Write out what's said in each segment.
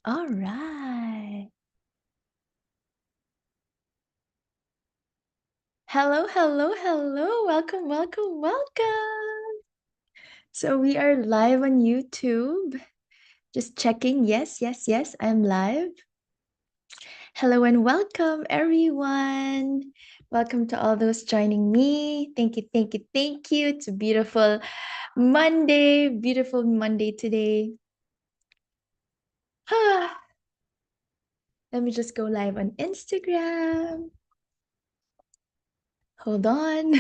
All right. Hello, hello, hello. Welcome, welcome, welcome. So we are live on YouTube. Just checking. Yes, yes, yes, I'm live. Hello and welcome, everyone. Welcome to all those joining me. Thank you, thank you, thank you. It's a beautiful Monday today. Let me just go live on Instagram. Hold on.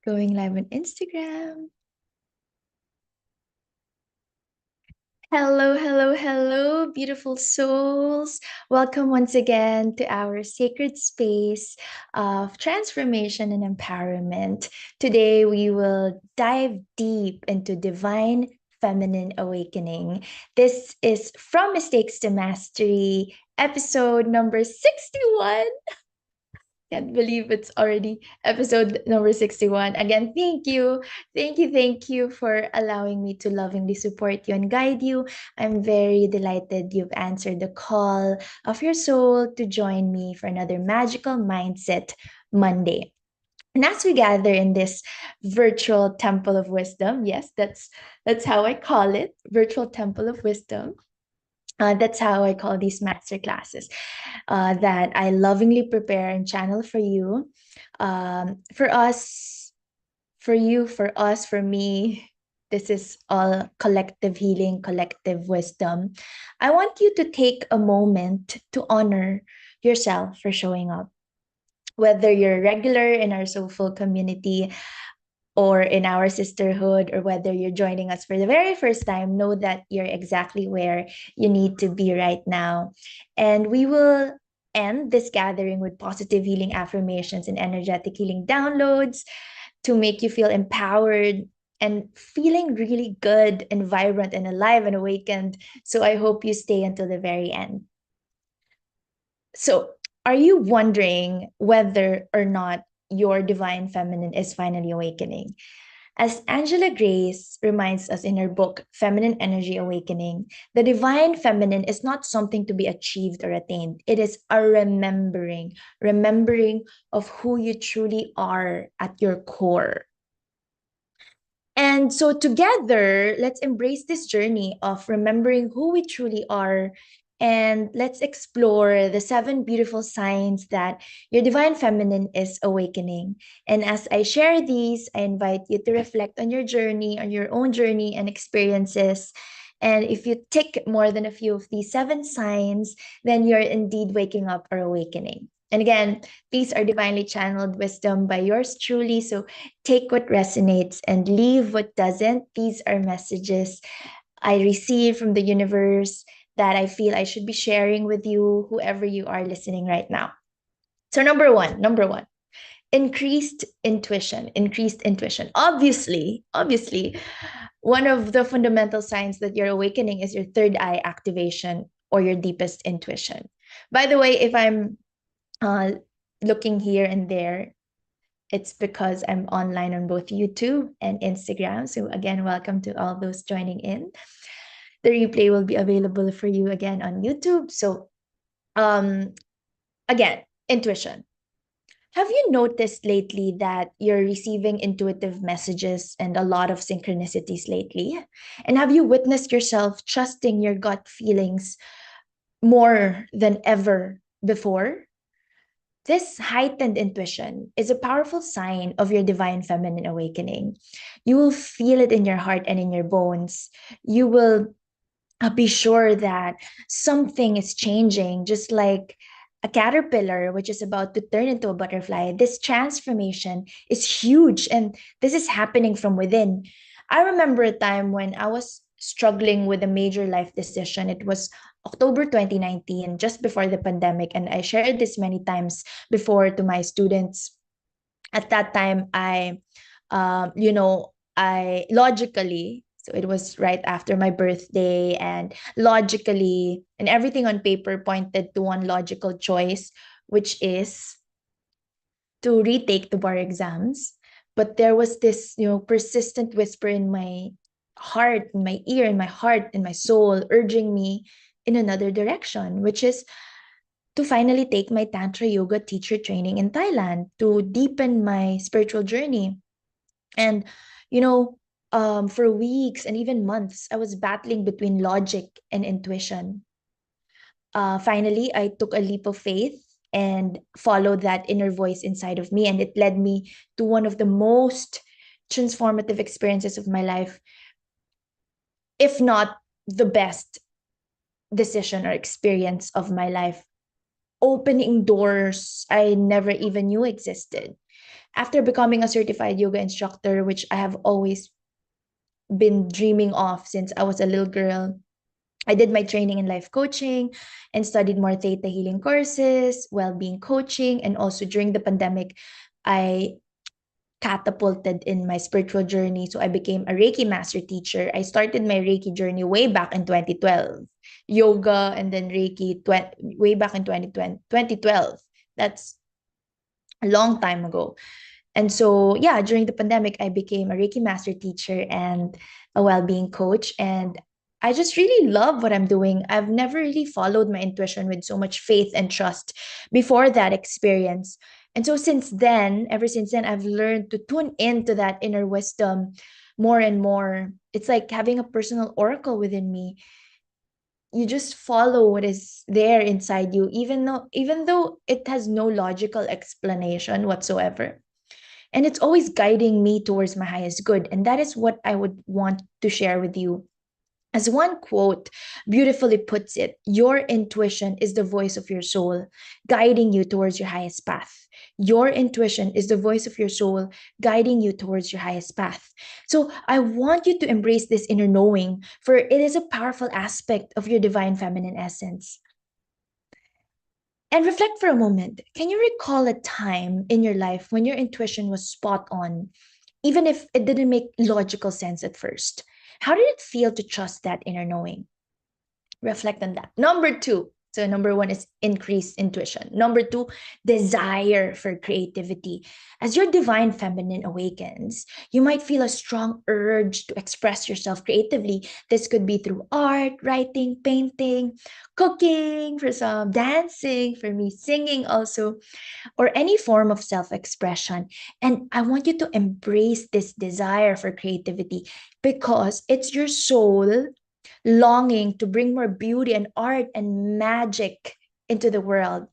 Going live on Instagram. Hello, hello, hello, beautiful souls. Welcome once again to our sacred space of transformation and empowerment. Today, we will dive deep into divine feminine awakening. This is From Mistakes to Mastery, episode number 61. Can't believe it's already episode number 61. Again, thank you. Thank you. Thank you for allowing me to lovingly support you and guide you. I'm very delighted you've answered the call of your soul to join me for another magical mindset Monday. And as we gather in this virtual temple of wisdom, yes, that's how I call it, virtual temple of wisdom. That's how I call these master classes that I lovingly prepare and channel for you, for us, for you, for us, for me. This is all collective healing, collective wisdom. I want you to take a moment to honor yourself for showing up. Whether you're regular in our soulful community or in our sisterhood, or whether you're joining us for the very first time, know that you're exactly where you need to be right now. And we will end this gathering with positive healing affirmations and energetic healing downloads to make you feel empowered and feeling really good and vibrant and alive and awakened. So I hope you stay until the very end. So, are you wondering whether or not your divine feminine is finally awakening? As Angela Grace reminds us in her book, Feminine Energy Awakening, the divine feminine is not something to be achieved or attained. It is a remembering of who you truly are at your core. And so, together, let's embrace this journey of remembering who we truly are. And let's explore the seven beautiful signs that your divine feminine is awakening. And as I share these, I invite you to reflect on your journey, on your own journey and experiences. And if you tick more than a few of these seven signs, then you're indeed waking up or awakening. And again, these are divinely channeled wisdom by yours truly. So take what resonates and leave what doesn't. These are messages I receive from the universe that I feel I should be sharing with you, whoever you are listening right now. So, number one, increased intuition. Obviously, one of the fundamental signs that you're awakening is your third eye activation or your deepest intuition. By the way, if I'm uh, looking here and there, it's because I'm online on both YouTube and Instagram. So, again, welcome to all those joining in. The replay will be available for you again on YouTube. So, um, again, intuition. Have you noticed lately that you're receiving intuitive messages and a lot of synchronicities lately? And have you witnessed yourself trusting your gut feelings more than ever before? This heightened intuition is a powerful sign of your divine feminine awakening. You will feel it in your heart and in your bones. You will be sure that something is changing, just like a caterpillar, which is about to turn into a butterfly. This transformation is huge, and this is happening from within. I remember a time when I was struggling with a major life decision. It was October 2019, just before the pandemic, and I shared this many times before to my students. At that time, I logically, so it was right after my birthday, and logically, and everything on paper pointed to one logical choice, which is to retake the bar exams. But there was this, persistent whisper in my heart, in my ear, in my heart, in my soul, urging me in another direction, which is to finally take my Tantra yoga teacher training in Thailand to deepen my spiritual journey. And, you know, for weeks and even months, I was battling between logic and intuition. Finally, I took a leap of faith and followed that inner voice inside of me. And it led me to one of the most transformative experiences of my life, if not the best decision or experience of my life, opening doors I never even knew existed. After becoming a certified yoga instructor, which I have always been dreaming of since I was a little girl, I did my training in life coaching and studied more theta healing courses, well-being coaching, and also during the pandemic, I catapulted in my spiritual journey. So I became a Reiki master teacher. I started my Reiki journey way back in 2012. Yoga and then Reiki way back in 2020, 2012. That's a long time ago. And so, yeah, during the pandemic, I became a Reiki master teacher and a well-being coach. And I just really love what I'm doing. I've never really followed my intuition with so much faith and trust before that experience. And so ever since then, I've learned to tune into that inner wisdom more and more. It's like having a personal oracle within me. You just follow what is there inside you, even though it has no logical explanation whatsoever, and it's always guiding me towards my highest good. And that is what I would want to share with you. As one quote beautifully puts it, your intuition is the voice of your soul, guiding you towards your highest path. Your intuition is the voice of your soul, guiding you towards your highest path. So I want you to embrace this inner knowing, for it is a powerful aspect of your divine feminine essence. And reflect for a moment. Can you recall a time in your life when your intuition was spot on, even if it didn't make logical sense at first? How did it feel to trust that inner knowing? Reflect on that. Number two, So number one is increased intuition. Number two, desire for creativity. As your divine feminine awakens, you might feel a strong urge to express yourself creatively. This could be through art, writing, painting, cooking, for some dancing, for me singing also, or any form of self-expression. And I want you to embrace this desire for creativity because it's your soul longing to bring more beauty and art and magic into the world.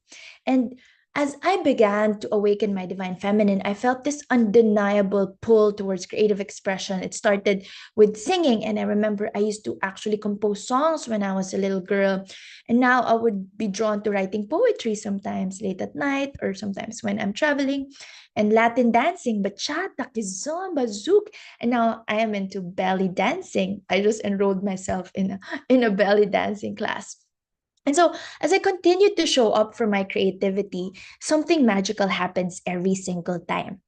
And as I began to awaken my divine feminine, I felt this undeniable pull towards creative expression. It started with singing, and I remember I used to actually compose songs when I was a little girl. And now I would be drawn to writing poetry sometimes late at night or sometimes when I'm traveling, and Latin dancing, bachata, kizomba, zouk. And now I am into belly dancing. I just enrolled myself in a belly dancing class. And so, as I continued to show up for my creativity, something magical happens every single time.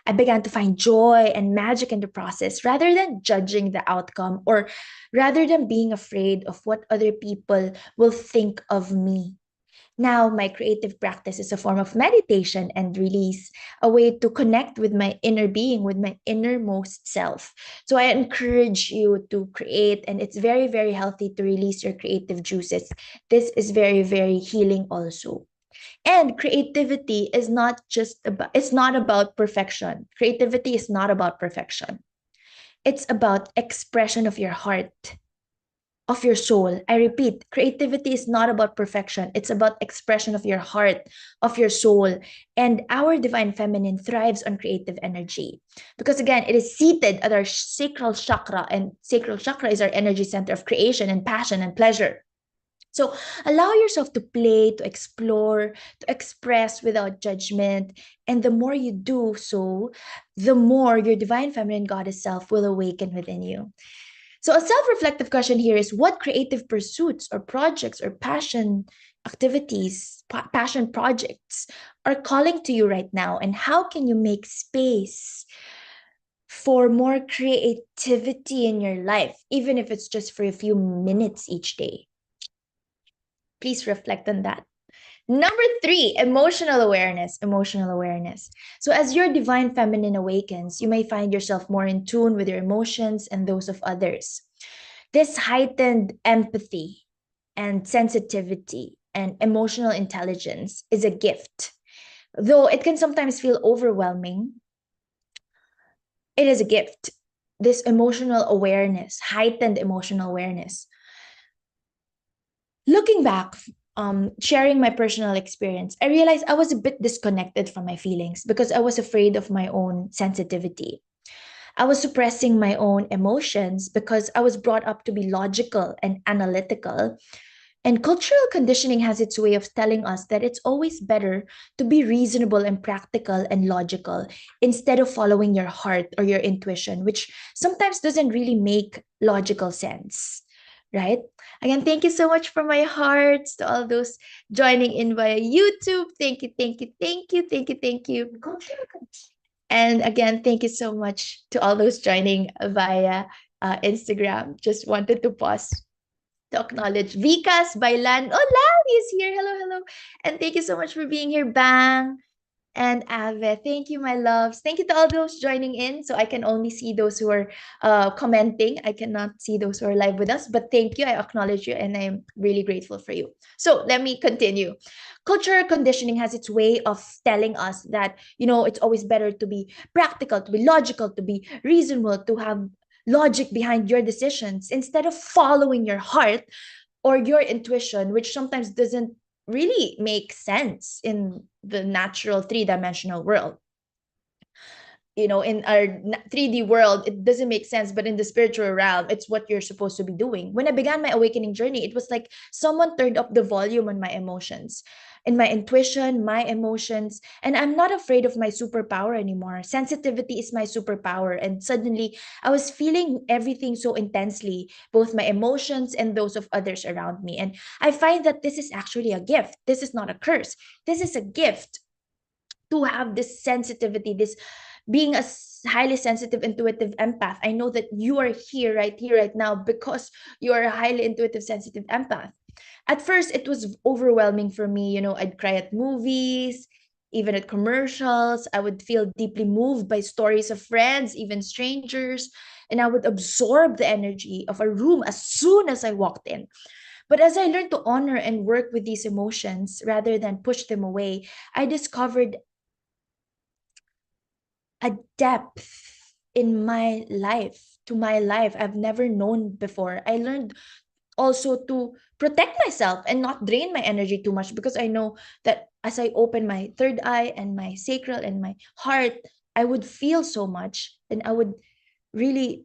I began to find joy and magic in the process rather than judging the outcome or rather than being afraid of what other people will think of me. Now, my creative practice is a form of meditation and release, a way to connect with my inner being, with my innermost self. So, I encourage you to create, and it's very, very healthy to release your creative juices. This is very, very healing also. And creativity is not just about, it's not about perfection. Creativity is not about perfection. It's about expression of your heart, of your soul. I repeat, creativity is not about perfection. It's about expression of your heart, of your soul. And our divine feminine thrives on creative energy because, again, it is seated at our sacral chakra, and sacral chakra is our energy center of creation and passion and pleasure. So allow yourself to play, to explore, to express without judgment. And the more you do so, the more your divine feminine goddess self will awaken within you. So, a self reflective question here is, what creative pursuits or projects or passion activities, passion projects are calling to you right now? And how can you make space for more creativity in your life, even if it's just for a few minutes each day? Please reflect on that. Number three, emotional awareness. Emotional awareness. So, as your divine feminine awakens, you may find yourself more in tune with your emotions and those of others. This heightened empathy and sensitivity and emotional intelligence is a gift. Though it can sometimes feel overwhelming, it is a gift. This emotional awareness, heightened emotional awareness. Looking back, sharing my personal experience, I realized I was a bit disconnected from my feelings because I was afraid of my own sensitivity. I was suppressing my own emotions because I was brought up to be logical and analytical. And cultural conditioning has its way of telling us that it's always better to be reasonable and practical and logical instead of following your heart or your intuition, which sometimes doesn't really make logical sense. Right? Again, thank you so much from my hearts to all those joining in via YouTube. Thank you, thank you, thank you, thank you, thank you. And again, thank you so much to all those joining via Instagram. Just wanted to pause to acknowledge Vicas Bailan. Oh, Lavi is here. Hello, hello. And thank you so much for being here, Bang and Ave. Thank you, my loves. Thank you to all those joining in. So I can only see those who are commenting. I cannot see those who are live with us. But thank you. I acknowledge you and I'm really grateful for you. So let me continue. Cultural conditioning has its way of telling us that, it's always better to be practical, to be logical, to be reasonable, to have logic behind your decisions instead of following your heart or your intuition, which sometimes doesn't really make sense in the natural three-dimensional world. In our 3D world, it doesn't make sense, but in the spiritual realm, it's what you're supposed to be doing. When I began my awakening journey, it was like someone turned up the volume on my emotions, in my intuition, my emotions, and I'm not afraid of my superpower anymore. Sensitivity is my superpower, and suddenly I was feeling everything so intensely, both my emotions and those of others around me. And I find that this is actually a gift. This is not a curse. This is a gift to have this sensitivity, this being a highly sensitive, intuitive empath. I know that you are here right now because you are a highly intuitive, sensitive empath. At first, it was overwhelming for me. I'd cry at movies, even at commercials. I would feel deeply moved by stories of friends, even strangers, and I would absorb the energy of a room as soon as I walked in. But as I learned to honor and work with these emotions rather than push them away, I discovered a depth in my life I've never known before. I learned also to protect myself and not drain my energy too much, because I know that as I open my third eye and my sacral and my heart, I would feel so much and I would really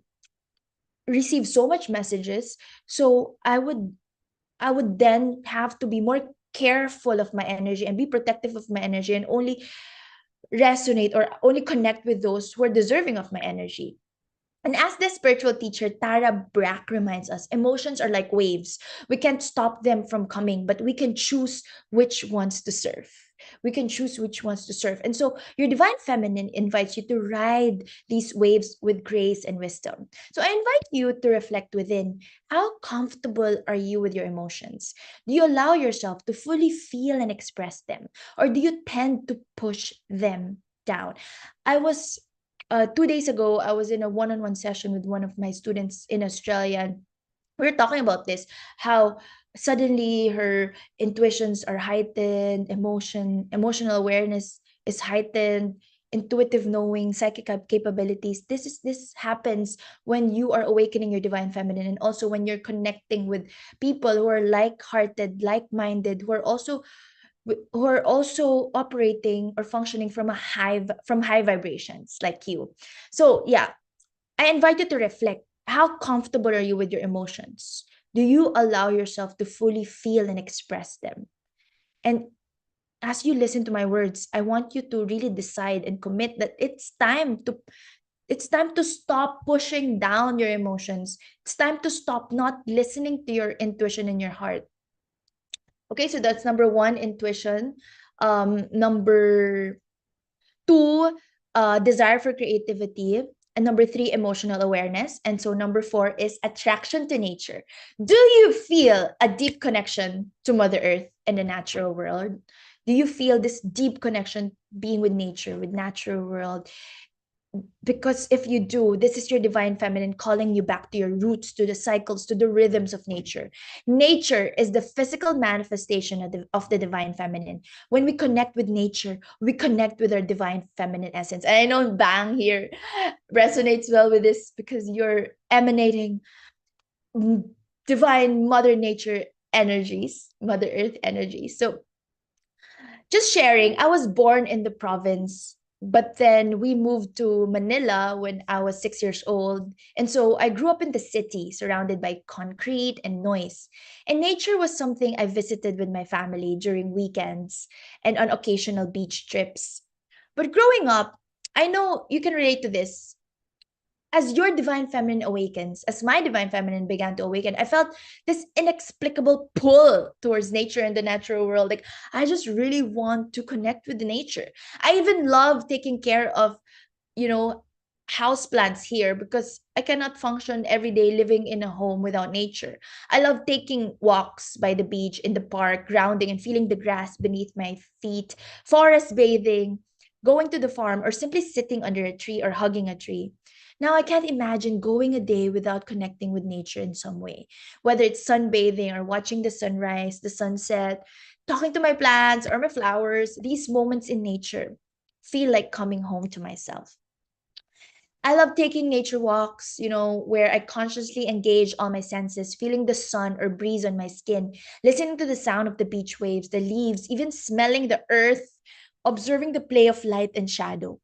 receive so much messages. So I would then have to be more careful of my energy and be protective of my energy, and only resonate or only connect with those who are deserving of my energy. And as the spiritual teacher Tara Brach reminds us, emotions are like waves. We can't stop them from coming, but we can choose which ones to serve. We can choose which ones to serve. And so your divine feminine invites you to ride these waves with grace and wisdom. So I invite you to reflect within. How comfortable are you with your emotions? Do you allow yourself to fully feel and express them? Or do you tend to push them down? I was 2 days ago, I was in a one-on-one session with one of my students in Australia. And we were talking about this, how suddenly her intuitions are heightened, emotional awareness is heightened, intuitive knowing, psychic capabilities. This happens when you are awakening your divine feminine, and also when you're connecting with people who are like-hearted, like-minded, who are also operating or functioning from high vibrations like you. So yeah, I invite you to reflect. How comfortable are you with your emotions? Do you allow yourself to fully feel and express them? And as you listen to my words, I want you to really decide and commit that it's time to stop pushing down your emotions. It's time to stop not listening to your intuition in your heart. Okay, so that's number one, intuition. Number two, desire for creativity. And number three, emotional awareness. And so number four is attraction to nature. Do you feel a deep connection to Mother Earth and the natural world? Do you feel this deep connection being with nature, with natural world? Because if you do, this is your divine feminine calling you back to your roots, to the cycles, to the rhythms of nature. Nature is the physical manifestation of the divine feminine. When we connect with nature, we connect with our divine feminine essence. And I know Bang here resonates well with this, because you're emanating divine mother nature energies, mother earth energies. So just sharing, I was born in the province, but then we moved to Manila when I was 6 years old. And so I grew up in the city, surrounded by concrete and noise. And nature was something I visited with my family during weekends and on occasional beach trips. But growing up, I know you can relate to this. As your divine feminine awakens, as my divine feminine began to awaken, I felt this inexplicable pull towards nature and the natural world. Like, I just really want to connect with the nature. I even love taking care of, you know, house plants here, because I cannot function every day living in a home without nature. I love taking walks by the beach, in the park, grounding and feeling the grass beneath my feet, forest bathing, going to the farm, or simply sitting under a tree or hugging a tree. Now, I can't imagine going a day without connecting with nature in some way, whether it's sunbathing or watching the sunrise, the sunset, talking to my plants or my flowers. These moments in nature feel like coming home to myself. I love taking nature walks, where I consciously engage all my senses, feeling the sun or breeze on my skin, listening to the sound of the beach waves, the leaves, even smelling the earth, observing the play of light and shadow.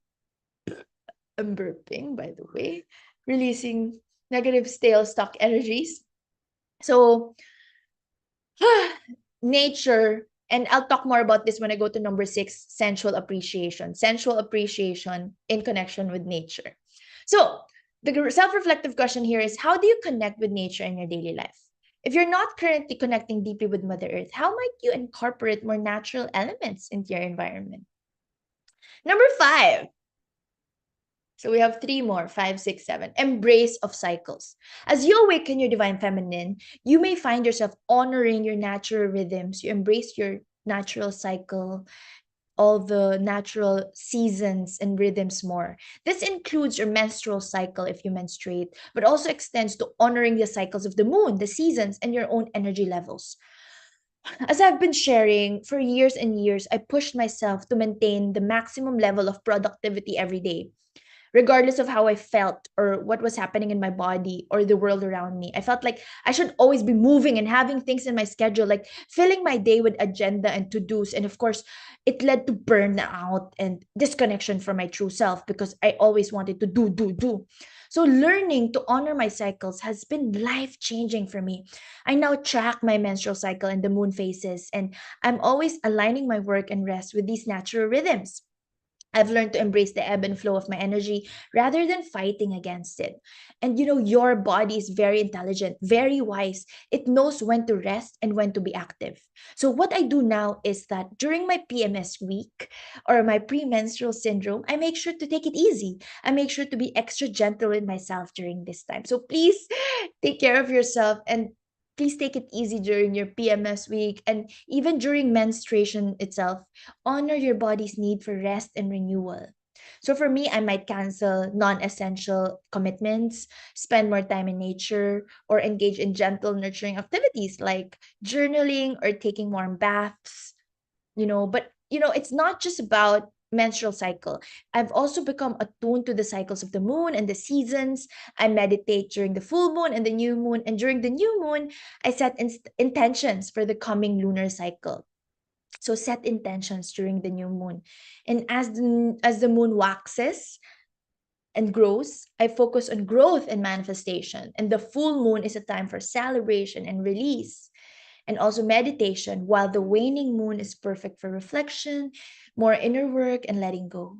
I'm burping, by the way, releasing negative stale stock energies. So, nature, and I'll talk more about this when I go to number six, sensual appreciation. Sensual appreciation in connection with nature. So, the self-reflective question here is, how do you connect with nature in your daily life? If you're not currently connecting deeply with Mother Earth, how might you incorporate more natural elements into your environment? Number five, So we have three more, five, six, seven. Embrace of cycles. As you awaken your divine feminine, you may find yourself honoring your natural rhythms. You embrace your natural cycle, all the natural seasons and rhythms more. This includes your menstrual cycle if you menstruate, but also extends to honoring the cycles of the moon, the seasons, and your own energy levels. As I've been sharing for years and years, I pushed myself to maintain the maximum level of productivity every day regardless of how I felt or what was happening in my body or the world around me. I felt like I should always be moving and having things in my schedule, like filling my day with agenda and to dos. And of course, it led to burnout and disconnection from my true self because I always wanted to do, do, do. So, learning to honor my cycles has been life changing for me. I now track my menstrual cycle and the moon phases, and I'm always aligning my work and rest with these natural rhythms. I've learned to embrace the ebb and flow of my energy rather than fighting against it. And your body is very intelligent, very wise. It knows when to rest and when to be active. So, what I do now is that during my PMS week or my premenstrual syndrome, I make sure to take it easy. I make sure to be extra gentle with myself during this time. So, please take care of yourself and please take it easy during your PMS week and even during menstruation itself. Honor your body's need for rest and renewal. So for me, I might cancel non-essential commitments, spend more time in nature, or engage in gentle nurturing activities like journaling or taking warm baths. But it's not just about menstrual cycle. I've also become attuned to the cycles of the moon and the seasons. I meditate during the full moon and the new moon, and during the new moon, I set intentions for the coming lunar cycle. So set intentions during the new moon. And as the moon waxes and grows, I focus on growth and manifestation. And the full moon is a time for celebration and release and also meditation, while the waning moon is perfect for reflection, more inner work, and letting go.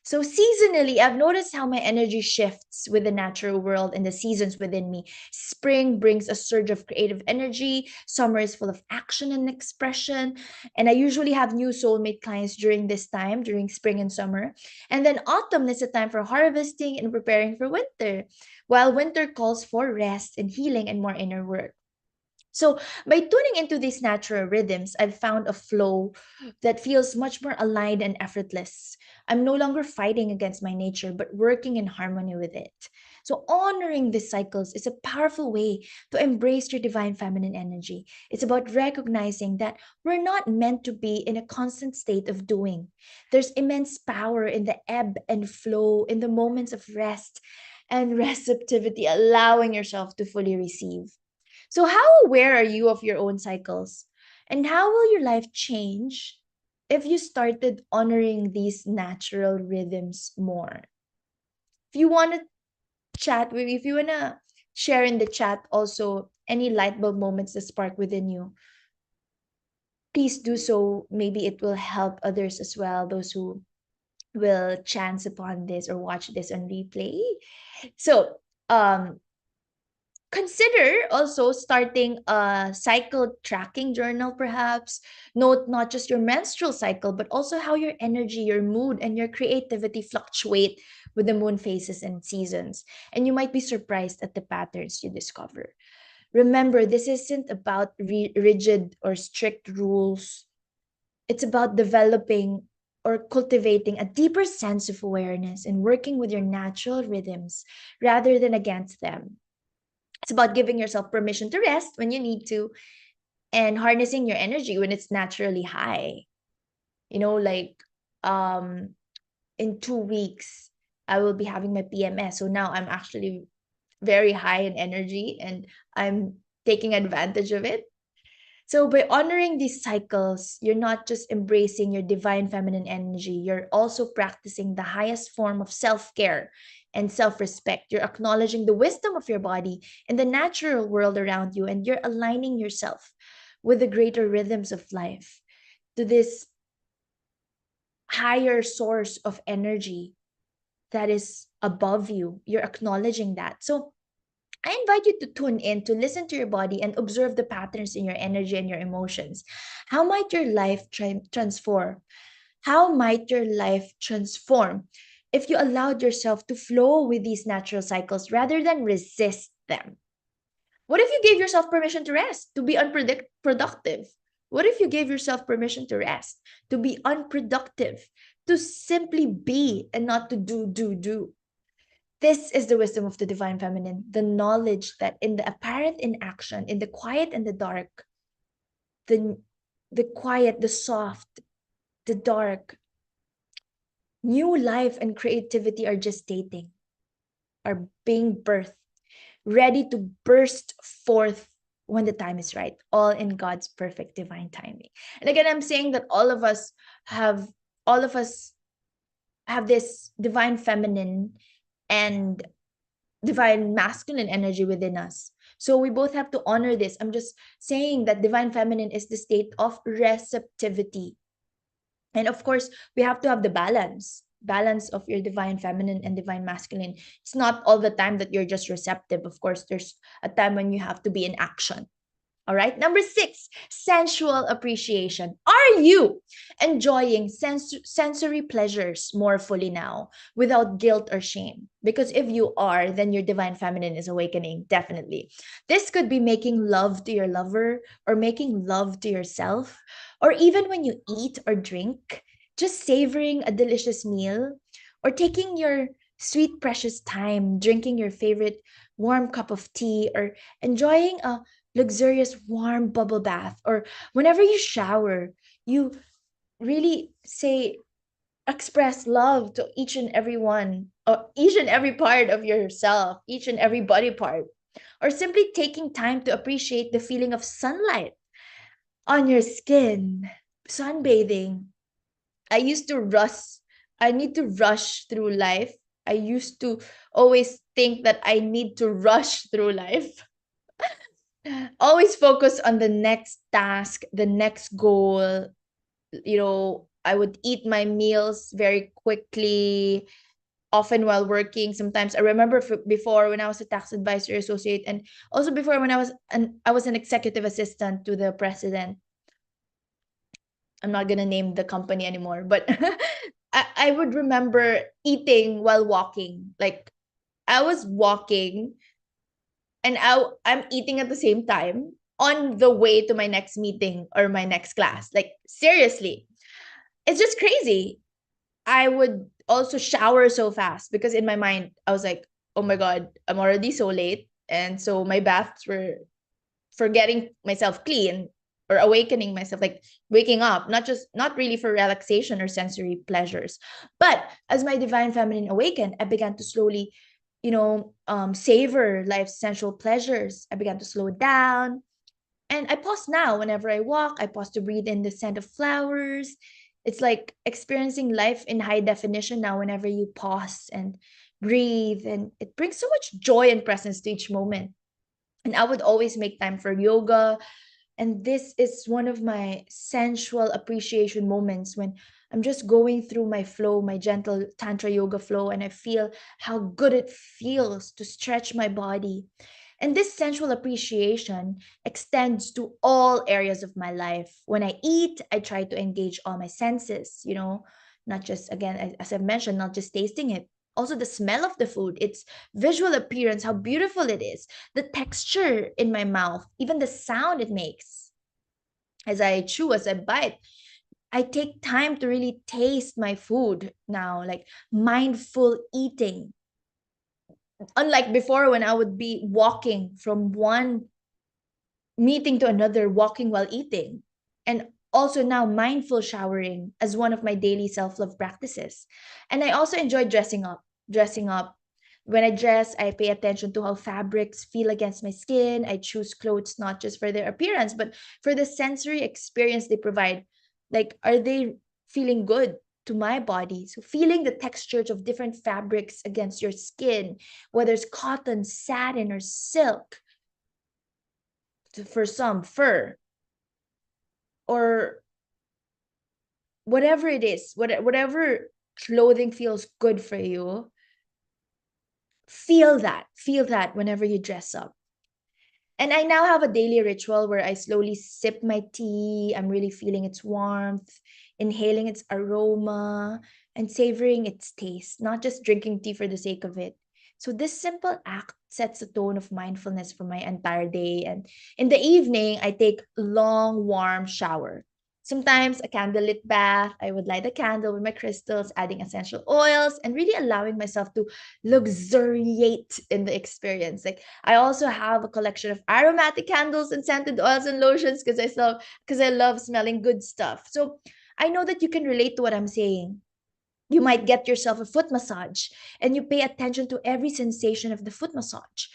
So seasonally, I've noticed how my energy shifts with the natural world and the seasons within me. Spring brings a surge of creative energy. Summer is full of action and expression. And I usually have new soulmate clients during this time, during spring and summer. And then autumn is a time for harvesting and preparing for winter, while winter calls for rest and healing and more inner work. So, by tuning into these natural rhythms, I've found a flow that feels much more aligned and effortless. I'm no longer fighting against my nature, but working in harmony with it. So, honoring these cycles is a powerful way to embrace your divine feminine energy. It's about recognizing that we're not meant to be in a constant state of doing. There's immense power in the ebb and flow, in the moments of rest and receptivity, allowing yourself to fully receive. So, how aware are you of your own cycles? And how will your life change if you started honoring these natural rhythms more? If you want to chat with me, if you want to share in the chat also any light bulb moments that spark within you, please do so. Maybe it will help others as well, those who will chance upon this or watch this on replay. So, consider also starting a cycle tracking journal, perhaps. Note not just your menstrual cycle, but also how your energy, your mood, and your creativity fluctuate with the moon phases and seasons. And you might be surprised at the patterns you discover. Remember, this isn't about rigid or strict rules, it's about developing or cultivating a deeper sense of awareness and working with your natural rhythms rather than against them. It's about giving yourself permission to rest when you need to and harnessing your energy when it's naturally high. Like um in 2 weeks, I will be having my PMS. So now I'm actually very high in energy and I'm taking advantage of it. So, by honoring these cycles, you're not just embracing your divine feminine energy, you're also practicing the highest form of self care and self respect. You're acknowledging the wisdom of your body and the natural world around you, and you're aligning yourself with the greater rhythms of life, to this higher source of energy that is above you. You're acknowledging that. So, I invite you to tune in, to listen to your body and observe the patterns in your energy and your emotions. How might your life transform? How might your life transform if you allowed yourself to flow with these natural cycles rather than resist them? What if you gave yourself permission to rest, to be unproductive? What if you gave yourself permission to rest, to be unproductive, to simply be and not to do? This is the wisdom of the divine feminine, the knowledge that in the apparent inaction, in the quiet and the dark, the the quiet, the soft, the dark, new life and creativity are gestating, are being birthed, ready to burst forth when the time is right, all in God's perfect divine timing. And again, I'm saying that have all of us have this divine feminine and divine masculine energy within us. So we both have to honor this. I'm just saying that divine feminine is the state of receptivity. And of course, we have to have the balance of your divine feminine and divine masculine. It's not all the time that you're just receptive. Of course, there's a time when you have to be in action. All right. Number six, sensual appreciation. Are you enjoying sensory pleasures more fully now without guilt or shame? Because if you are, then your divine feminine is awakening, definitely. This could be making love to your lover or making love to yourself, or even when you eat or drink, just savoring a delicious meal or taking your sweet, precious time drinking your favorite warm cup of tea or enjoying a luxurious warm bubble bath, or whenever you shower, you really say express love to each and every one, or each and every part of yourself, each and every body part, or simply taking time to appreciate the feeling of sunlight on your skin, sunbathing. I used to rush, I need to rush through life. I used to always think that I need to rush through life. Always focus on the next task, the next goal. I would eat my meals very quickly, often while working. Sometimes I remember before when I was a tax advisor associate, and also before when I was an executive assistant to the president. I'm not gonna name the company anymore, but I would remember eating while walking. Like I was walking and I'm eating at the same time on the way to my next meeting or my next class. Like seriously, it's just crazy. I would also shower so fast because in my mind I was like, oh my god, I'm already so late, and so my baths were for getting myself clean or awakening myself, like waking up, not really for relaxation or sensory pleasures. But as my divine feminine awakened, I began to slowly savor life's sensual pleasures. I began to slow down, and I pause now whenever I walk. I pause to breathe in the scent of flowers. It's like experiencing life in high definition now whenever you pause and breathe, and it brings so much joy and presence to each moment. And I would always make time for yoga. And this is one of my sensual appreciation moments when I'm just going through my flow, my gentle Tantra yoga flow, and I feel how good it feels to stretch my body. And this sensual appreciation extends to all areas of my life. When I eat, I try to engage all my senses, not just, again, as I've mentioned, not just tasting it. Also, the smell of the food, its visual appearance, how beautiful it is, the texture in my mouth, even the sound it makes as I chew, as I bite. I take time to really taste my food now, like mindful eating. Unlike before, when I would be walking from one meeting to another, walking while eating. And also now mindful showering as one of my daily self-love practices. And I also enjoy dressing up. Dressing up. When I dress, I pay attention to how fabrics feel against my skin. I choose clothes not just for their appearance, but for the sensory experience they provide. Like, are they feeling good to my body? So, feeling the textures of different fabrics against your skin, whether it's cotton, satin, or silk, for some fur, or whatever it is, whatever clothing feels good for you, feel that whenever you dress up. And I now have a daily ritual where I slowly sip my tea. I'm really feeling its warmth, inhaling its aroma, and savoring its taste, not just drinking tea for the sake of it. So this simple act sets a tone of mindfulness for my entire day. And in the evening, I take long, warm shower. Sometimes a candlelit bath. I would light a candle with my crystals, adding essential oils, and really allowing myself to luxuriate in the experience. Like I also have a collection of aromatic candles and scented oils and lotions because I love smelling good stuff. So I know that you can relate to what I'm saying. You might get yourself a foot massage and you pay attention to every sensation of the foot massage.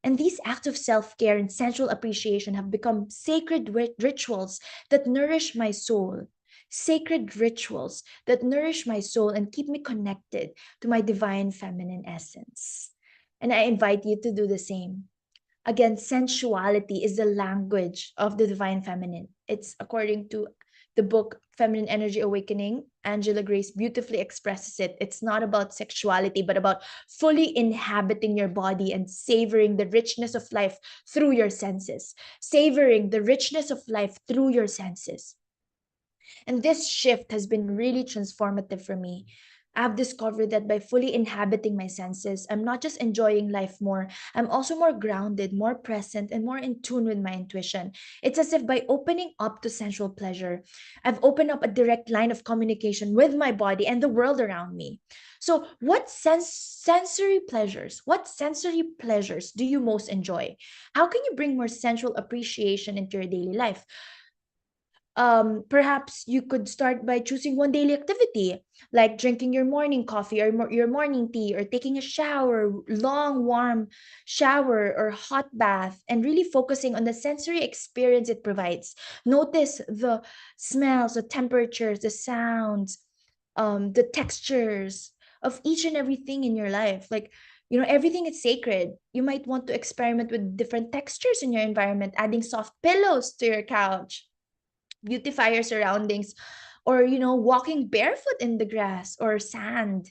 And these acts of self care and sensual appreciation have become sacred rituals that nourish my soul. Sacred rituals that nourish my soul and keep me connected to my divine feminine essence. And I invite you to do the same. Again, sensuality is the language of the divine feminine. It's according to the book Feminine Energy Awakening. Angela Grace beautifully expresses it. It's not about sexuality, but about fully inhabiting your body and savoring the richness of life through your senses. Savoring the richness of life through your senses. And this shift has been really transformative for me. I've discovered that by fully inhabiting my senses, I'm not just enjoying life more, I'm also more grounded, more present, and more in tune with my intuition. It's as if by opening up to sensual pleasure, I've opened up a direct line of communication with my body and the world around me. So, what sensory pleasures do you most enjoy? How can you bring more sensual appreciation into your daily life? Perhaps you could start by choosing one daily activity, like drinking your morning coffee or your morning tea, or taking a shower, long warm shower or hot bath, and really focusing on the sensory experience it provides. Notice the smells, the temperatures, the sounds, the textures of each and everything in your life. Like, everything is sacred. You might want to experiment with different textures in your environment, adding soft pillows to your couch, beautify your surroundings, or walking barefoot in the grass or sand.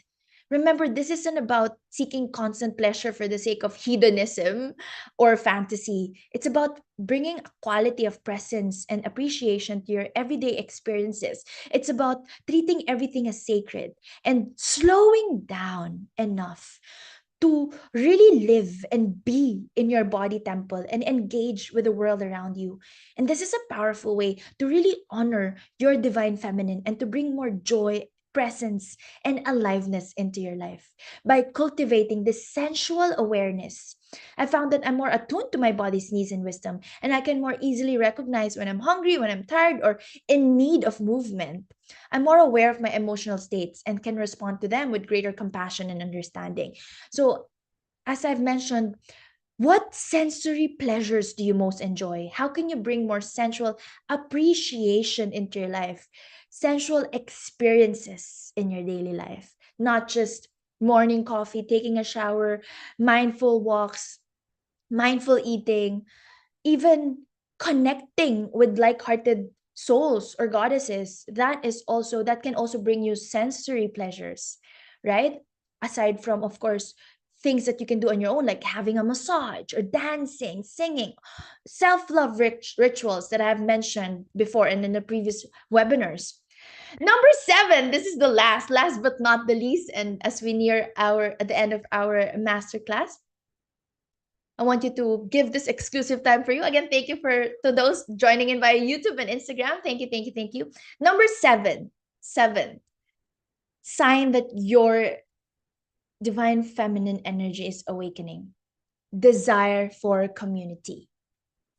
Remember, this isn't about seeking constant pleasure for the sake of hedonism or fantasy. It's about bringing a quality of presence and appreciation to your everyday experiences. It's about treating everything as sacred and slowing down enough to really live and be in your body temple and engage with the world around you. And this is a powerful way to really honor your divine feminine and to bring more joy, presence, and aliveness into your life by cultivating this sensual awareness. I found that I'm more attuned to my body's needs and wisdom, and I can more easily recognize when I'm hungry, when I'm tired, or in need of movement. I'm more aware of my emotional states and can respond to them with greater compassion and understanding. So, as I've mentioned, what sensory pleasures do you most enjoy? How can you bring more sensual appreciation into your life? Sensual experiences in your daily life, not just morning coffee, taking a shower, mindful walks, mindful eating, even connecting with like-hearted souls or goddesses. That can also bring you sensory pleasures, right? Aside from, of course, things that you can do on your own, like having a massage or dancing, singing, self-love rituals that I've mentioned before and in the previous webinars. Number 7, this is the last but not the least, and as we near our at the end of our masterclass, I want you to give this exclusive time for you. Again, thank you to those joining in via YouTube and Instagram. Thank you, thank you, thank you. Number 7, sign that your divine feminine energy is awakening. Desire for community.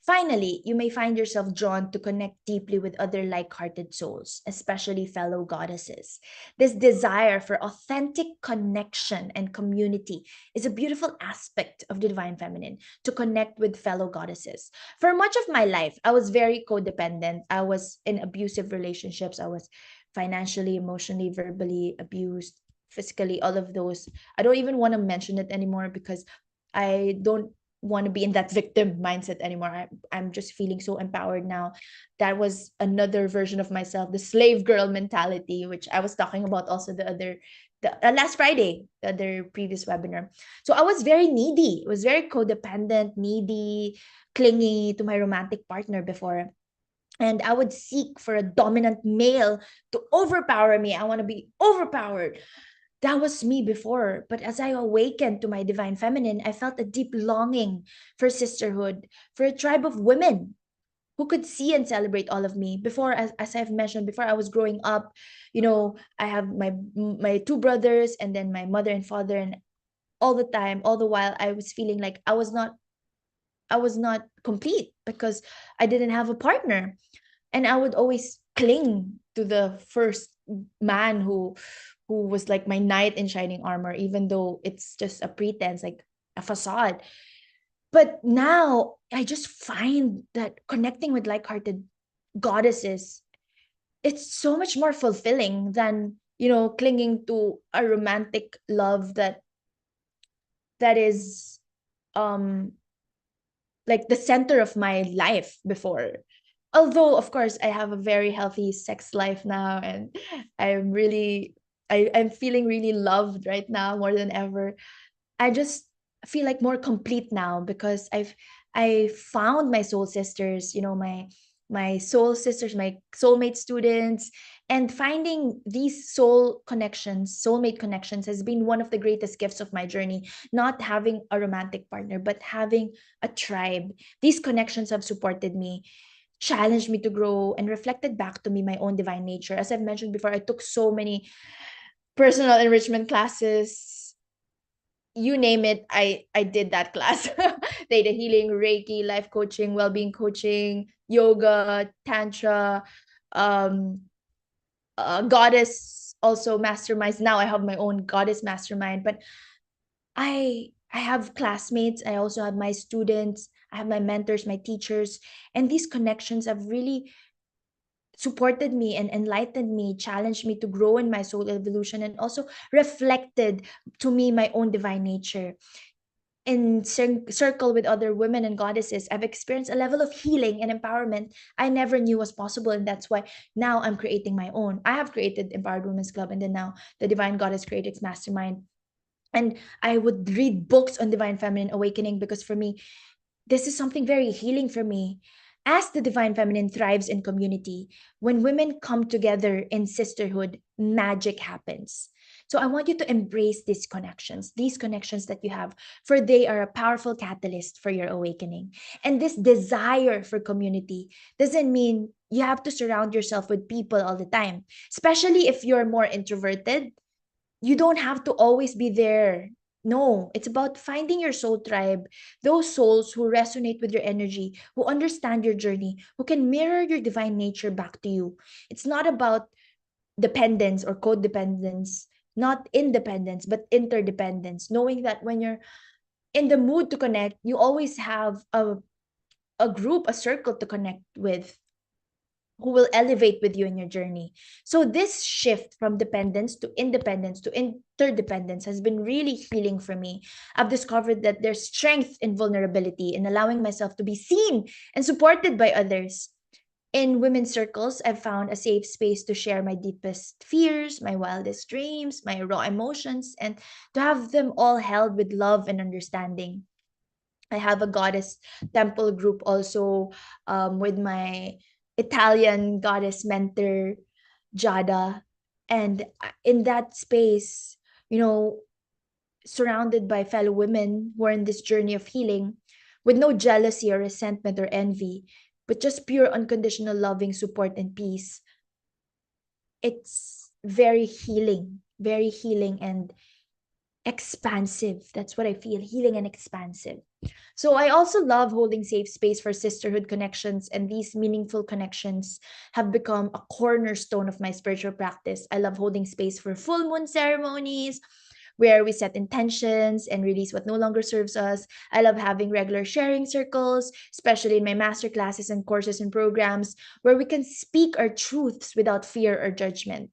Finally, you may find yourself drawn to connect deeply with other like hearted souls, especially fellow goddesses. This desire for authentic connection and community is a beautiful aspect of the divine feminine, to connect with fellow goddesses. For much of my life, I was very codependent. I was in abusive relationships. I was financially, emotionally, verbally abused, physically, all of those. I don't even want to mention it anymore because I don't want to be in that victim mindset anymore. I'm just feeling so empowered now. That was another version of myself, the slave girl mentality, which I was talking about also the last Friday, the other previous webinar. So I was very needy. I was very codependent, needy, clingy to my romantic partner before. And I would seek for a dominant male to overpower me. I want to be overpowered. That was me before. But as I awakened to my divine feminine, I felt a deep longing for sisterhood, for a tribe of women who could see and celebrate all of me. Before, as I've mentioned, before I was growing up, I have my two brothers and then my mother and father, and all the time, all the while, I was feeling like I was not complete because I didn't have a partner. And I would always cling to the first man who was like my knight in shining armor, even though it's just a pretense, like a facade. But now I just find that connecting with like-hearted goddesses, it's so much more fulfilling than, clinging to a romantic love that is um like the center of my life before. Although of course I have a very healthy sex life now, and I'm really I'm feeling really loved right now more than ever. I just feel like more complete now because I found my soul sisters, my soul sisters, my soulmate students, and finding these soulmate connections has been one of the greatest gifts of my journey. Not having a romantic partner, but having a tribe. These connections have supported me, challenged me to grow, and reflected back to me my own divine nature. As I've mentioned before, I took so many personal enrichment classes, you name it, I did that class. Data healing, reiki, life coaching, well-being coaching, yoga, tantra, um goddess also masterminds. Now I have my own goddess mastermind. But I have classmates, I also have my students, I have my mentors, my teachers, and these connections have really supported me and enlightened me, challenged me to grow in my soul evolution, and also reflected to me my own divine nature. In circle with other women and goddesses, I've experienced a level of healing and empowerment I never knew was possible. And that's why now I'm creating my own. I have created Empowered Women's Club, and then now the Divine Goddess Creatrix Mastermind. And I would read books on divine feminine awakening because for me, this is something very healing for me. As the divine feminine thrives in community, when women come together in sisterhood, magic happens. So I want you to embrace these connections that you have, for they are a powerful catalyst for your awakening. And this desire for community doesn't mean you have to surround yourself with people all the time, especially if you're more introverted. You don't have to always be there. No, it's about finding your soul tribe, those souls who resonate with your energy, who understand your journey, who can mirror your divine nature back to you. It's not about dependence or codependence, not independence, but interdependence. Knowing that when you're in the mood to connect, you always have a group, a circle to connect with, who will elevate with you in your journey. So this shift from dependence to independence to interdependence has been really healing for me. I've discovered that there's strength in vulnerability, in allowing myself to be seen and supported by others. In women's circles, I've found a safe space to share my deepest fears, my wildest dreams, my raw emotions, and to have them all held with love and understanding. I have a goddess temple group also, with my Italian goddess mentor, Jada. And in that space, you know, surrounded by fellow women who are in this journey of healing, with no jealousy or resentment or envy, but just pure unconditional loving support and peace. It's very healing and expansive. That's what I feel, healing and expansive. So I also love holding safe space for sisterhood connections, and these meaningful connections have become a cornerstone of my spiritual practice. I love holding space for full moon ceremonies where we set intentions and release what no longer serves us. I love having regular sharing circles, especially in my master classes and courses and programs, where we can speak our truths without fear or judgment.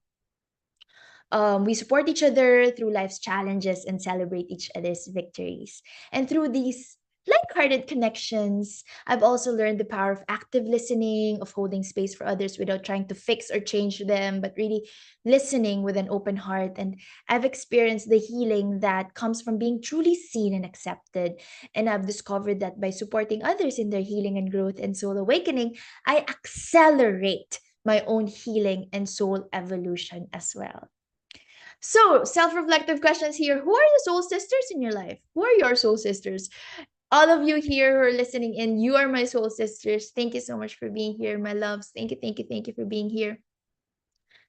We support each other through life's challenges and celebrate each other's victories. And through these like-hearted connections. I've also learned the power of active listening, of holding space for others without trying to fix or change them, but really listening with an open heart. And I've experienced the healing that comes from being truly seen and accepted. And I've discovered that by supporting others in their healing and growth and soul awakening, I accelerate my own healing and soul evolution as well. So, self reflective questions here. Who are the soul sisters in your life? Who are your soul sisters? All of you here who are listening in, you are my soul sisters. Thank you so much for being here, my loves. Thank you, thank you, thank you for being here.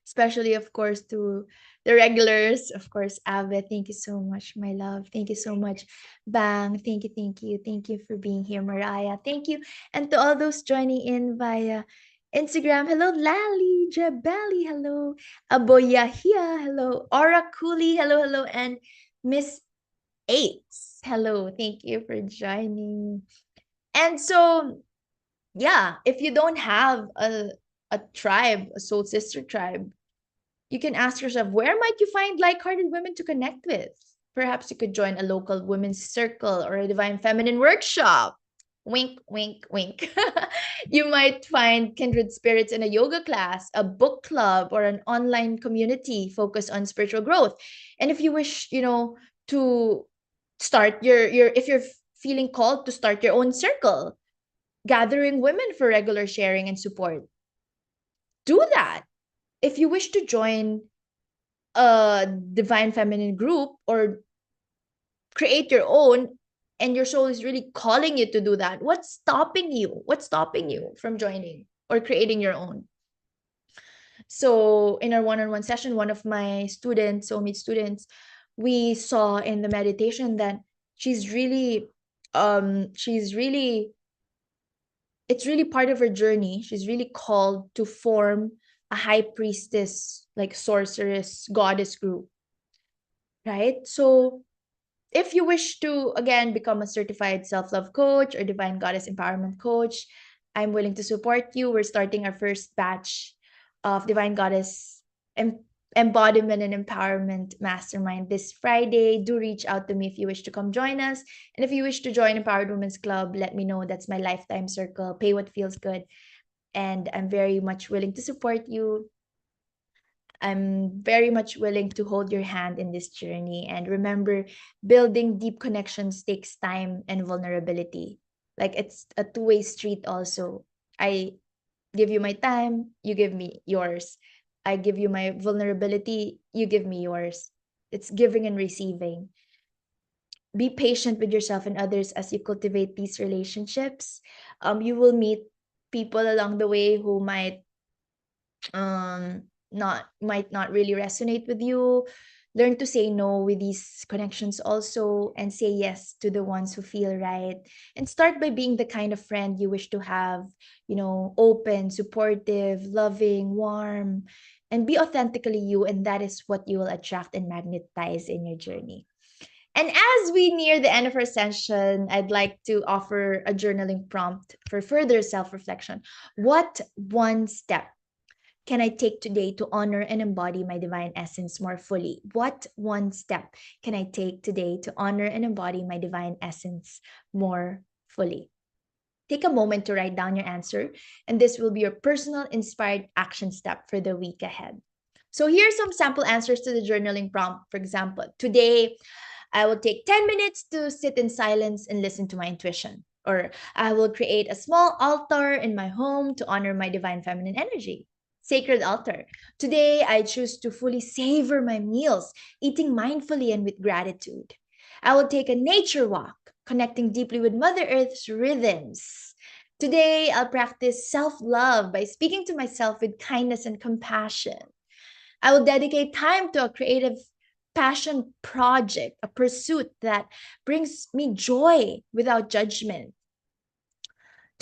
Especially, of course, to the regulars. Of course, Ave, thank you so much, my love. Thank you so much, Bang. Thank you, thank you. Thank you for being here, Mariah. Thank you. And to all those joining in via Instagram, hello, Lally, Jabali, hello, Aboyahia, hello, Aura Cooley, hello, hello, and Miss Eights, hello. Thank you for joining. And so, yeah, if you don't have a tribe, a soul sister tribe, you can ask yourself, where might you find like-hearted women to connect with? Perhaps you could join a local women's circle or a divine feminine workshop. Wink, wink, wink. You might find kindred spirits in a yoga class, a book club, or an online community focused on spiritual growth. And if you wish, to start your if you're feeling called to start your own circle, gathering women for regular sharing and support, do that. If you wish to join a divine feminine group or create your own, and your soul is really calling you to do that, what's stopping you from joining or creating your own? So in our one-on-one session, one of my students, soulmate students, we saw in the meditation that she's really she's really it's really part of her journey. She's really called to form a high priestess, like sorceress, goddess group, right? So if you wish to, again, become a certified self love coach or divine goddess empowerment coach, I'm willing to support you. We're starting our first batch of divine goddess em- embodiment and empowerment mastermind this Friday. Do reach out to me if you wish to come join us. And if you wish to join Empowered Women's Club, let me know. That's my lifetime circle. Pay what feels good. And I'm very much willing to support you. I'm very much willing to hold your hand in this journey. And remember, building deep connections takes time and vulnerability. Like it's a two-way street, also. I give you my time, you give me yours. I give you my vulnerability, you give me yours. It's giving and receiving. Be patient with yourself and others as you cultivate these relationships. You will meet people along the way who um might not really resonate with you. Learn to say no with these connections also, and say yes to the ones who feel right. And start by being the kind of friend you wish to have, open, supportive, loving, warm, and be authentically you, and that is what you will attract and magnetize in your journey. And as we near the end of our session, I'd like to offer a journaling prompt for further self-reflection. What one step can I take today to honor and embody my divine essence more fully? What one step can I take today to honor and embody my divine essence more fully? Take a moment to write down your answer, and this will be your personal inspired action step for the week ahead. So here's some sample answers to the journaling prompt. For example, today I will take 10 minutes to sit in silence and listen to my intuition. Or I will create a small altar in my home to honor my divine feminine energy. Sacred altar. Today, I choose to fully savor my meals, eating mindfully and with gratitude. I will take a nature walk, connecting deeply with Mother Earth's rhythms. Today, I'll practice self love by speaking to myself with kindness and compassion. I will dedicate time to a creative passion project, a pursuit that brings me joy without judgment.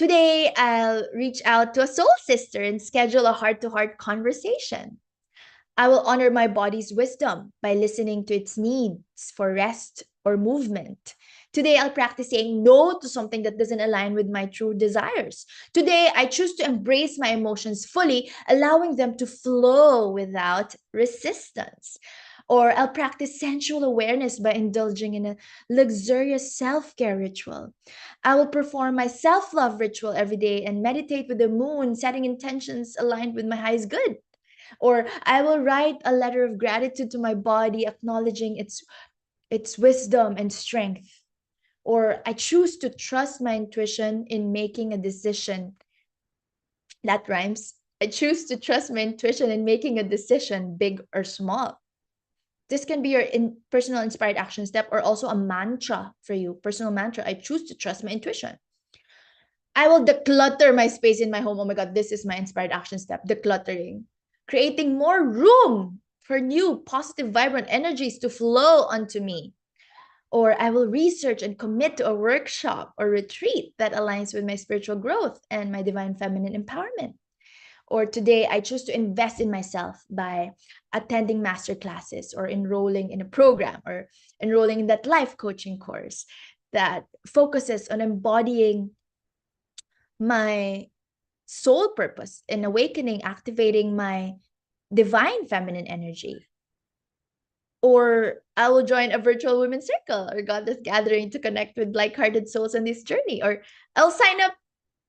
Today, I'll reach out to a soul sister and schedule a heart to heart conversation. I will honor my body's wisdom by listening to its needs for rest or movement. Today, I'll practice saying no to something that doesn't align with my true desires. Today, I choose to embrace my emotions fully, allowing them to flow without resistance. Or I'll practice sensual awareness by indulging in a luxurious self care ritual. I will perform my self love ritual every day and meditate with the moon, setting intentions aligned with my highest good. Or I will write a letter of gratitude to my body, acknowledging its wisdom and strength. Or I choose to trust my intuition in making a decision. That rhymes. I choose to trust my intuition in making a decision, big or small. This can be your personal inspired action step or also a mantra for you. Personal mantra. I choose to trust my intuition. I will declutter my space in my home. Oh my God, this is my inspired action step. Decluttering. Creating more room for new, positive, vibrant energies to flow onto me. Or I will research and commit to a workshop or retreat that aligns with my spiritual growth and my divine feminine empowerment. Or today, I choose to invest in myself by attending master classes or enrolling in a program or enrolling in that life coaching course that focuses on embodying my soul purpose and awakening, activating my divine feminine energy. Or I will join a virtual women's circle or goddess gathering to connect with like-hearted souls on this journey. Or I'll sign up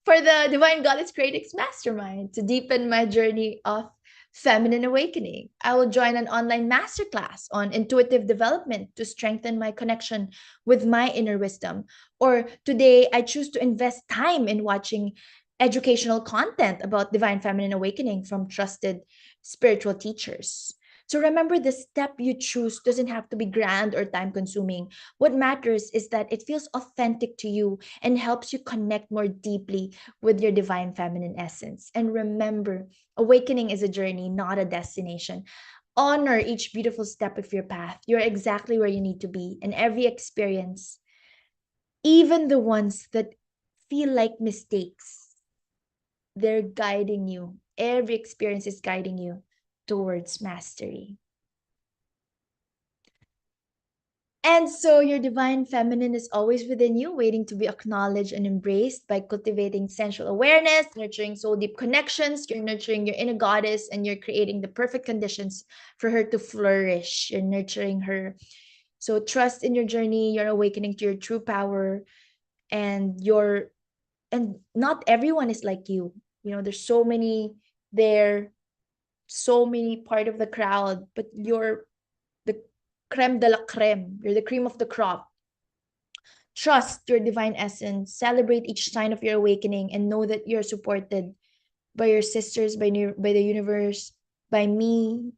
for the Divine Goddess Creatix Mastermind to deepen my journey of feminine awakening. I will join an online masterclass on intuitive development to strengthen my connection with my inner wisdom. Or today, I choose to invest time in watching educational content about divine feminine awakening from trusted spiritual teachers. So remember, the step you choose doesn't have to be grand or time consuming. What matters is that it feels authentic to you and helps you connect more deeply with your divine feminine essence. And remember, awakening is a journey, not a destination. Honor each beautiful step of your path. You're exactly where you need to be. And every experience, even the ones that feel like mistakes, they're guiding you. Every experience is guiding you towards mastery. And so your divine feminine is always within you, waiting to be acknowledged and embraced by cultivating sensual awareness, nurturing soul deep connections. You're nurturing your inner goddess and you're creating the perfect conditions for her to flourish. You're nurturing her. So trust in your journey, you're awakening to your true power, and not everyone is like you. You know, there's there, so many part of the crowd, but you're the creme de la creme. You're the cream of the crop. Trust your divine essence, celebrate each sign of your awakening, and know that you're supported by your sisters, by the universe, by me,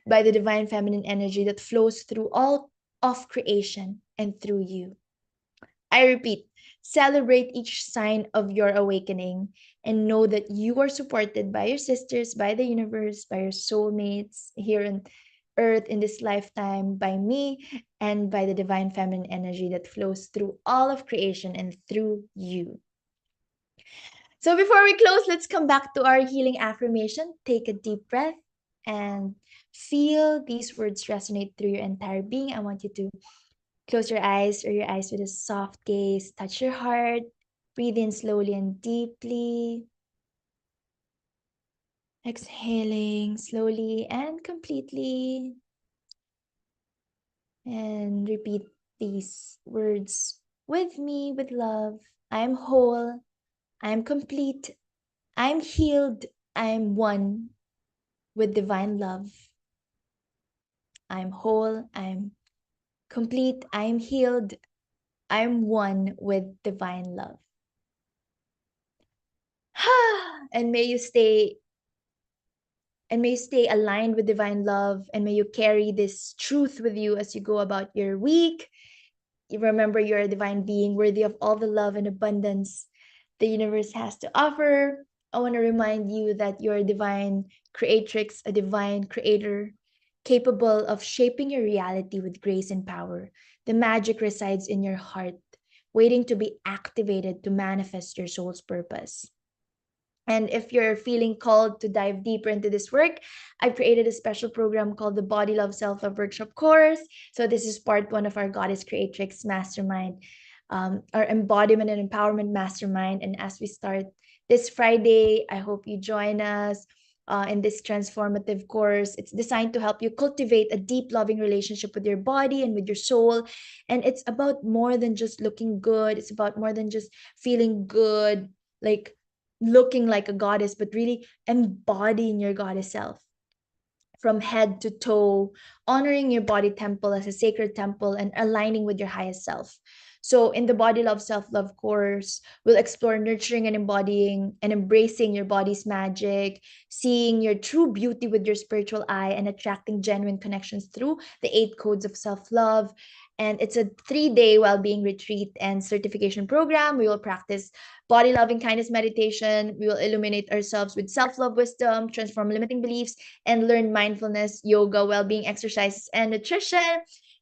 by the divine feminine energy that flows through all of creation and through you. I repeat, celebrate each sign of your awakening and know that you are supported by your sisters, by the universe, by your soulmates here on earth in this lifetime, by me, and by the divine feminine energy that flows through all of creation and through you. So before we close, let's come back to our healing affirmation. Take a deep breath and feel these words resonate through your entire being. I want you to close your eyes or your eyes with a soft gaze. Touch your heart. Breathe in slowly and deeply. Exhaling slowly and completely. And repeat these words with me with love. I'm whole. I'm complete. I'm healed. I'm one with divine love. I'm whole. I'm complete. I'm healed. I'm one with divine love. and may you stay and may you stay aligned with divine love, and may you carry this truth with you as you go about your week. You remember you're a divine being worthy of all the love and abundance the universe has to offer. I want to remind you that you're a divine creatrix, a divine creator, capable of shaping your reality with grace and power. The magic resides in your heart, waiting to be activated to manifest your soul's purpose. And if you're feeling called to dive deeper into this work, I've created a special program called the Body Love Self Love Workshop Course. So this is part one of our Goddess Creatrix Mastermind, our embodiment and empowerment mastermind. And as we start this Friday, I hope you join us. in this transformative course. It's designed to help you cultivate a deep, loving relationship with your body and with your soul. And it's about more than just looking good, it's about more than just feeling good, like looking like a goddess, but really embodying your goddess self from head to toe, honoring your body temple as a sacred temple and aligning with your highest self. So, in the Body Love Self Love course, we'll explore nurturing and embodying and embracing your body's magic, seeing your true beauty with your spiritual eye, and attracting genuine connections through the 8 codes of self love. And it's a 3 day well being retreat and certification program. We will practice body loving kindness meditation. We will illuminate ourselves with self love wisdom, transform limiting beliefs, and learn mindfulness, yoga, well being exercises, and nutrition.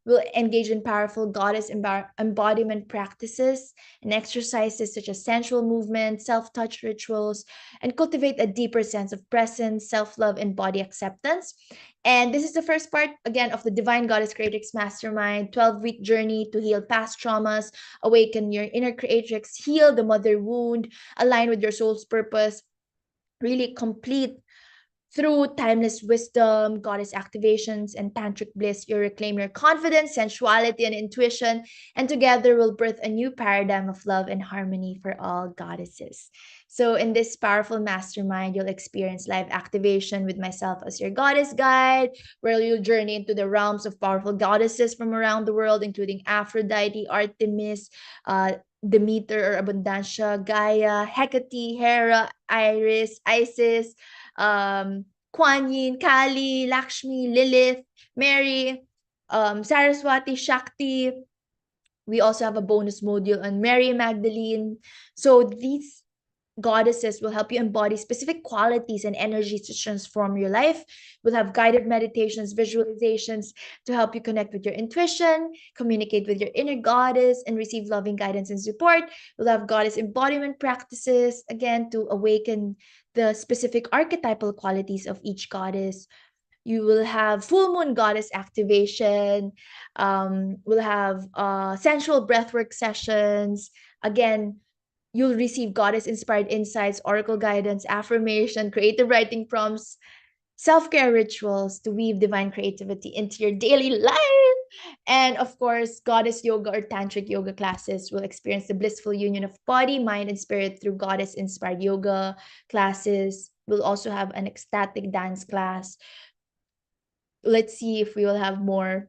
We'll engage in powerful goddess embodiment practices and exercises such as sensual movement, self touch rituals, and cultivate a deeper sense of presence, self love, and body acceptance. And this is the first part, again, of the Divine Goddess Creatrix Mastermind 12-week journey to heal past traumas, awaken your inner creatrix, heal the mother wound, align with your soul's purpose, really complete through timeless wisdom, goddess activations, and tantric bliss. You reclaim your confidence, sensuality, and intuition, and together will birth a new paradigm of love and harmony for all goddesses. So, in this powerful mastermind, you'll experience live activation with myself as your goddess guide, where you'll journey into the realms of powerful goddesses from around the world, including Aphrodite, Artemis, Demeter or Abundancia, Gaia, Hecate, Hera, Iris, Isis, Kuan Yin, Kali, Lakshmi, Lilith, Mary, Saraswati, Shakti. We also have a bonus module on Mary Magdalene. So these goddesses will help you embody specific qualities and energies to transform your life. We'll have guided meditations, visualizations to help you connect with your intuition, communicate with your inner goddess, and receive loving guidance and support. We'll have goddess embodiment practices, again, to awaken the specific archetypal qualities of each goddess. You will have full moon goddess activation. We'll have sensual breathwork sessions. Again, you'll receive goddess inspired insights, oracle guidance, affirmation, creative writing prompts, self care rituals to weave divine creativity into your daily life. And of course, goddess yoga or tantric yoga classes will experience the blissful union of body, mind, and spirit through goddess inspired yoga classes. We'll also have an ecstatic dance class. Let's see if we will have more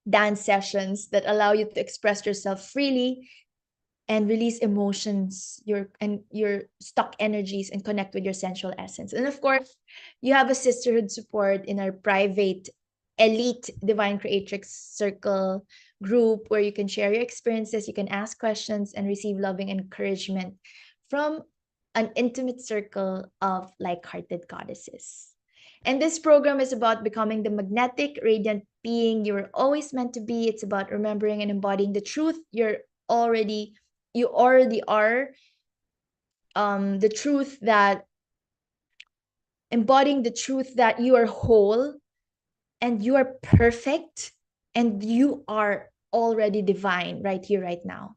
dance sessions that allow you to express yourself freely and release emotions, your stuck energies, and connect with your sensual essence. And of course, you have a sisterhood support in our private elite Divine Creatrix circle group where you can share your experiences, you can ask questions, and receive loving encouragement from an intimate circle of like-hearted goddesses. And this program is about becoming the magnetic, radiant being you were always meant to be. It's about remembering and embodying the truth you already are. The truth that embodying the truth that you are whole and you are perfect and you are already divine right here, right now.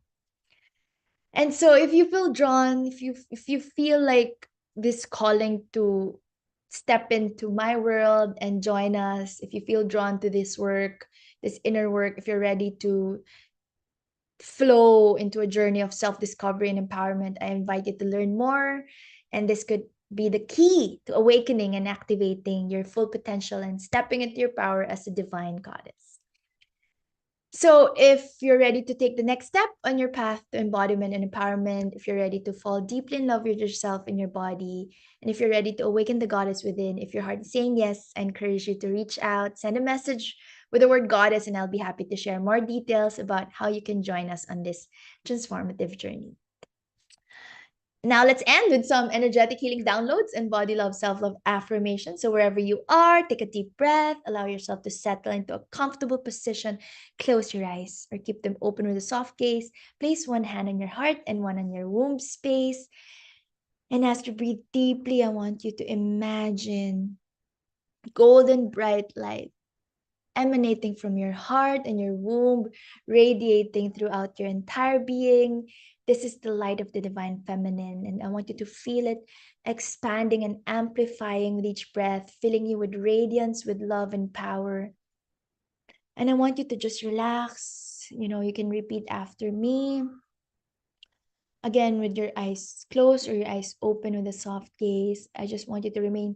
And so if you feel drawn, if you feel like this calling to step into my world and join us, if you feel drawn to this work, this inner work, if you're ready to flow into a journey of self-discovery and empowerment, I invite you to learn more. And this could be the key to awakening and activating your full potential and stepping into your power as a divine goddess. So if you're ready to take the next step on your path to embodiment and empowerment, if you're ready to fall deeply in love with yourself and your body, and if you're ready to awaken the goddess within, if your heart is saying yes, I encourage you to reach out, send a message with the word goddess, and I'll be happy to share more details about how you can join us on this transformative journey. Now let's end with some energetic healing downloads and body love, self-love affirmation. So wherever you are, take a deep breath, allow yourself to settle into a comfortable position, close your eyes or keep them open with a soft gaze. Place one hand on your heart and one on your womb space. And as you breathe deeply, I want you to imagine golden bright light emanating from your heart and your womb, radiating throughout your entire being. This is the light of the divine feminine, and I want you to feel it expanding and amplifying with each breath, filling you with radiance, with love and power. And I want you to just relax. You can repeat after me. Again, with your eyes closed or your eyes open with a soft gaze. I just want you to remain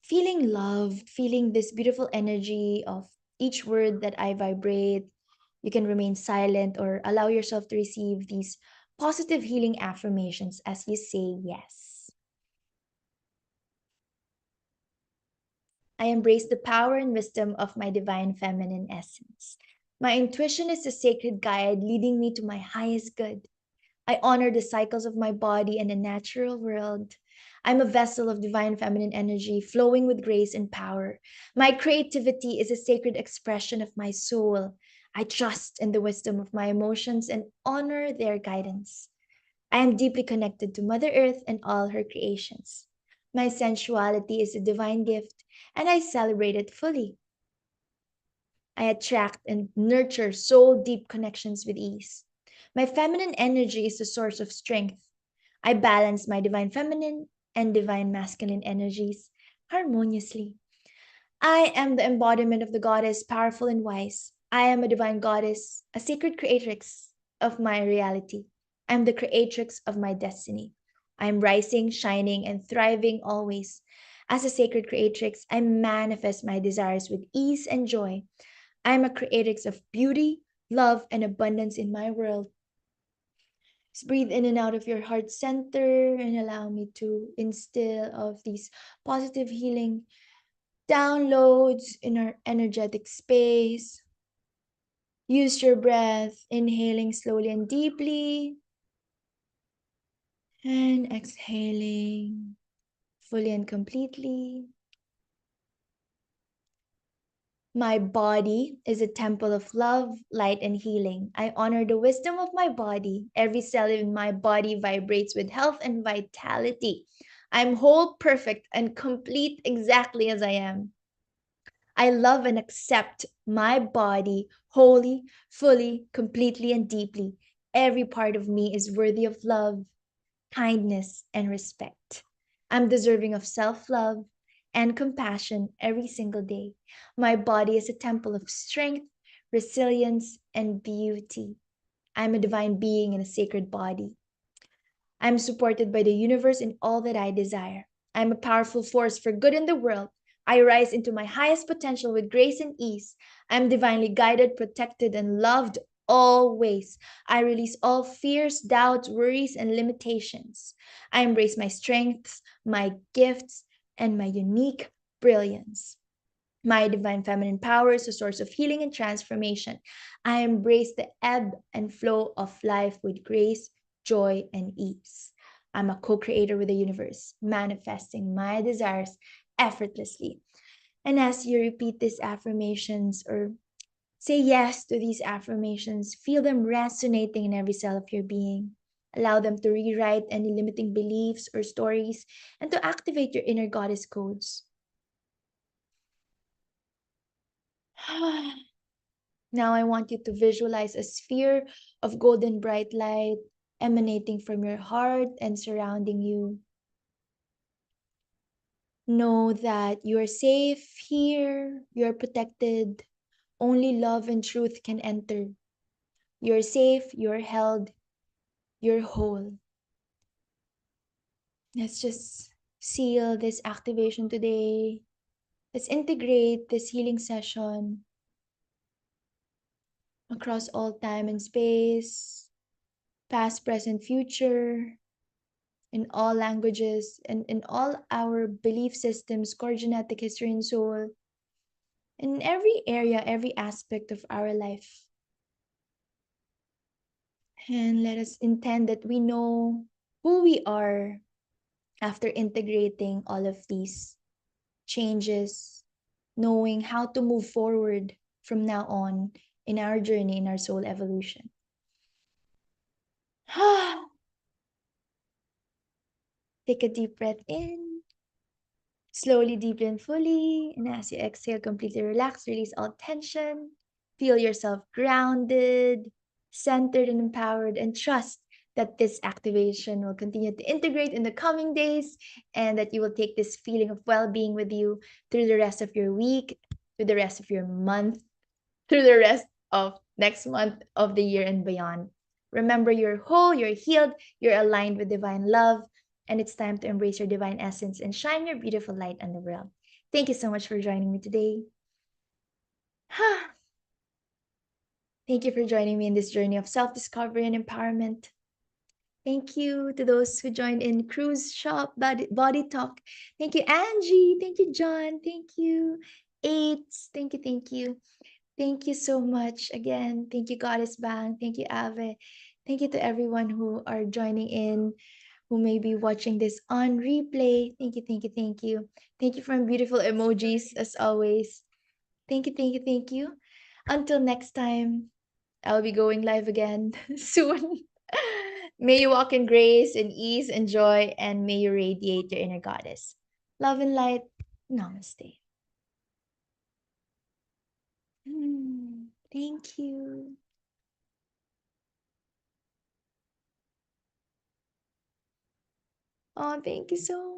feeling loved, feeling this beautiful energy of each word that I vibrate. You can remain silent or allow yourself to receive these positive healing affirmations as you say yes. I embrace the power and wisdom of my divine feminine essence. My intuition is a sacred guide leading me to my highest good. I honor the cycles of my body and the natural world. I'm a vessel of divine feminine energy flowing with grace and power. My creativity is a sacred expression of my soul. I trust in the wisdom of my emotions and honor their guidance. I am deeply connected to Mother Earth and all her creations. My sensuality is a divine gift, and I celebrate it fully. I attract and nurture soul deep connections with ease. My feminine energy is the source of strength. I balance my divine feminine and divine masculine energies harmoniously. I am the embodiment of the goddess, powerful and wise. I am a divine goddess, a sacred creatrix of my reality. I am the creatrix of my destiny. I am rising, shining, and thriving always. As a sacred creatrix, I manifest my desires with ease and joy. I am a creatrix of beauty, love, and abundance in my world. Just breathe in and out of your heart center and allow me to instill of these positive healing downloads in our energetic space. Use your breath, inhaling slowly and deeply, and exhaling fully and completely. My body is a temple of love, light, and healing. I honor the wisdom of my body. Every cell in my body vibrates with health and vitality. I'm whole, perfect, and complete exactly as I am. I love and accept my body wholly, fully, completely, and deeply. Every part of me is worthy of love, kindness, and respect. I'm deserving of self love and compassion every single day. My body is a temple of strength, resilience, and beauty. I'm a divine being in a sacred body. I'm supported by the universe in all that I desire. I'm a powerful force for good in the world. I rise into my highest potential with grace and ease. I'm divinely guided, protected, and loved always. I release all fears, doubts, worries, and limitations. I embrace my strengths, my gifts, and my unique brilliance. My divine feminine power is a source of healing and transformation. I embrace the ebb and flow of life with grace, joy, and ease. I'm a co creator with the universe, manifesting my desires effortlessly. And as you repeat these affirmations or say yes to these affirmations, feel them resonating in every cell of your being. Allow them to rewrite any limiting beliefs or stories and to activate your inner goddess codes. Now I want you to visualize a sphere of golden bright light emanating from your heart and surrounding you. Know that you are safe here, you are protected. Only love and truth can enter. You're safe, you're held, you're whole. Let's just seal this activation today. Let's integrate this healing session across all time and space, past, present, future, in all languages and in all our belief systems, core genetic history and soul, in every area, every aspect of our life. And let us intend that we know who we are after integrating all of these changes, knowing how to move forward from now on in our journey, in our soul evolution. Take a deep breath in. Slowly, deeply, and fully. And as you exhale, completely relax, release all tension. Feel yourself grounded, centered, and empowered, and trust that this activation will continue to integrate in the coming days and that you will take this feeling of well being with you through the rest of your week, through the rest of your month, through the rest of next month of the year and beyond. Remember, you're whole, you're healed, you're aligned with divine love, and it's time to embrace your divine essence and shine your beautiful light on the world. Thank you so much for joining me today. Thank you for joining me in this journey of self discovery and empowerment. Thank you to those who joined in Cruise Shop Body Talk. Thank you, Angie. Thank you, John. Thank you, Eights. Thank you, thank you. Thank you so much again. Thank you, Goddess Bang. Thank you, Ave. Thank you to everyone who are joining in, who may be watching this on replay. Thank you, thank you, thank you. Thank you for my beautiful emojis as always. Thank you, thank you, thank you. Until next time, I'll be going live again soon. May you walk in grace and ease and joy, and may you radiate your inner goddess. Love and light. Namaste. Thank you. Oh, thank you so